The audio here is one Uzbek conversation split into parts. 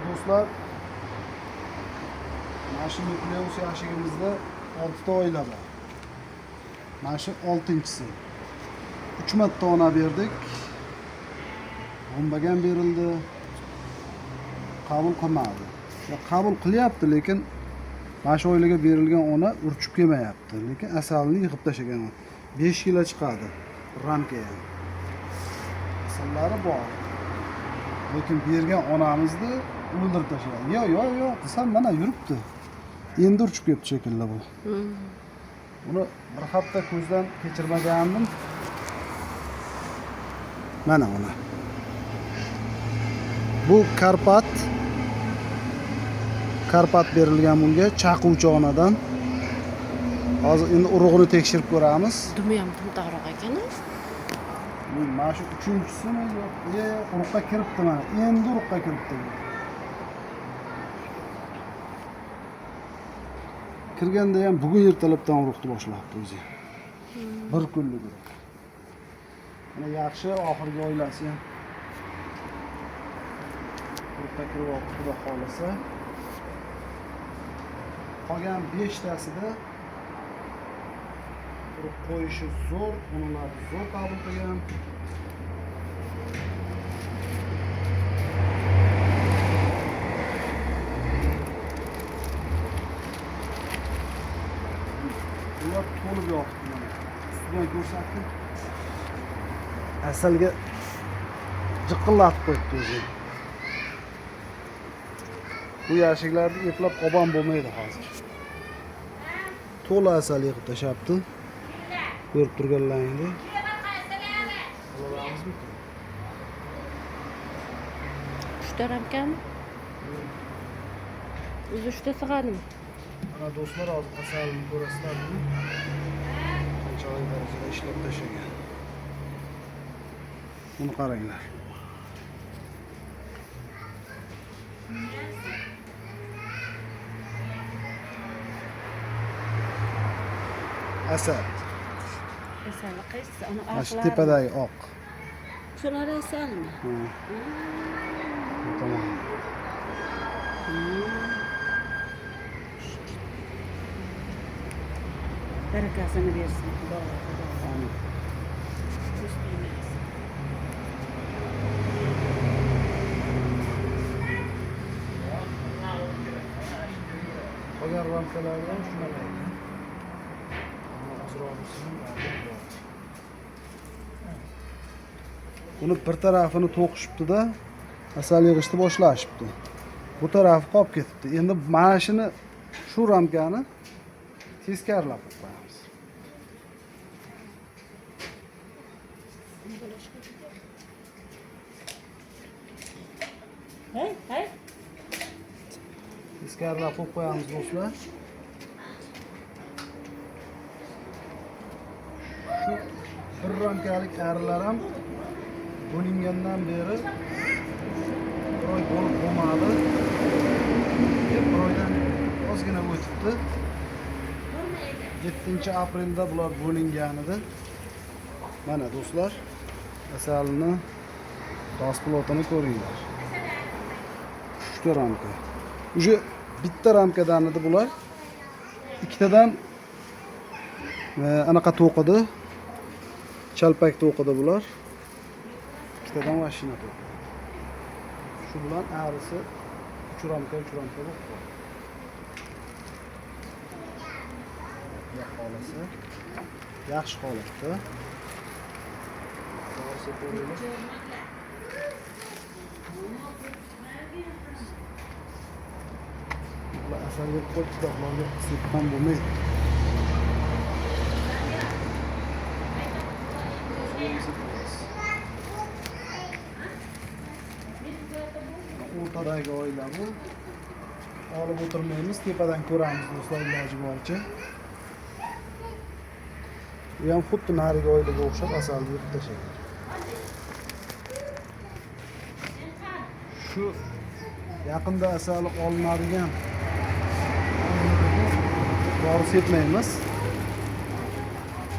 do'stlar, mana shu nukleus yashigimizda 6 ta oila bor. Mana shu 6-si. 3 marta ona berdik. Bo'lmagan berildi. Qabul qilmadi. Ya qabul qilyapti, lekin mana shu oilaga berilgan ona urchib kelmayapti. Lekin asalni yig'ib tashlagan. 5 kilo chiqadi. Ramka ham. Asallari bor. Lekin bergan onamizni o'ldirib tashlagan. Yo'q, desam mana yuribdi. Endi urchib ketdi shekilli bu. Buni bir hafta ko'zdan kechirmagandim. Mana uni. Bu Karpat berilgan bunga chaquvchi onadan. Hozir endi urug'ini tekshirib ko'ramiz. Dumi ham timtoqroq ekan. Mana shu 3-chisimi yo'q? Urug'ga kiribdi mana. Endi urug'ga kiribdi. Kirganda ham bugun ertalabdan urug'ni boshlabdi o'zi. Bir kunlik urug'. Mana yaxshi oxirgi oilasi ham. Urug'ga kirib oldi, xudo xolasa. Qolgan 5 tasida urug' qo'yishi zo'r, ular zo'r qabul qilgan. Ular to'lib yotibdi mana. Ustidan ko'rsatdim. Asalga jiqillatib qo'yibdi o'zi. Bu yashiklarni eplab qolgan bo'lmaydi hozir. To'la asal yig'ib tashlabdi. Ko'rib turganlaringni. Olamizmi? 3 ta ramkami? O'zi 3 ta sig'adimi? Mana do'stlar, hozir asalni ko'rasizlarmi? Qanchalik darajada ishlab tashlagan. Buni qaranglar. Asal. Asalni qaysi? Uni Mana shu orqalari. tepadagi oq. Shular asalmi? Tamam. Barakasini bersin. Xudo. Amin. Qolgan ramkalarni ham shunaqa. Buni bir tarafini to'qishibdi-da, asal yig'ishni boshlashibdi. Bu tarafi qolib ketibdi. Endi mana shuni shu ramkani teskarilab qo'yamiz. Hey. Teskarilab qo'yamiz do'stlar. Shu bir ramkalik arilar ham bo'lingandan beri bir oy bo'lib bo'lmadi. Bir oydan ozgina o'tibdi. 7-aprelda bular bo'lingan edi. Mana do'stlar, asalni rasplotini ko'ringlar. 3 ta ramka. Uje bitta ramkadan edi bular. Ikkitadan anaqa to'qidi. Chalpak to'qidi bular. Ikkitadan mashina to'qidi. Shu bilan arisi 3 ramka bo'lib qoldi. Yaxshi holatda. Bular asalga qo'yibdi, ularga sepdan bo'lmaydi. O'rtadagi oila bu. Olib o'tirmaymiz, tepadan ko'ramiz do'stlar, iloji boricha. Bu ham xuddi narigi oilaga o'xshab asalni yig'ib tashlagan. Shu yaqinda asal olinadigan dori sepmaymiz.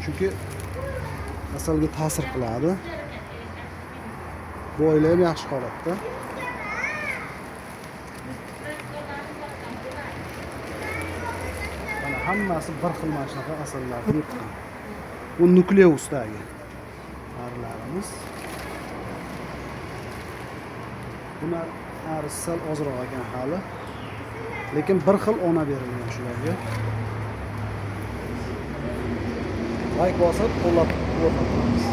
Chunki asalga ta'sir qiladi. Bu oila ham yaxshi holatda. hammasi bir xil mana shunaqa asallarni yuqqan. Bu nukleusdagi arilarimiz. Bular arisi sal ozroq ekan hali. Lekin bir xil ona berilgan shularga. Like bosib, qo'llab quvvatlaymiz.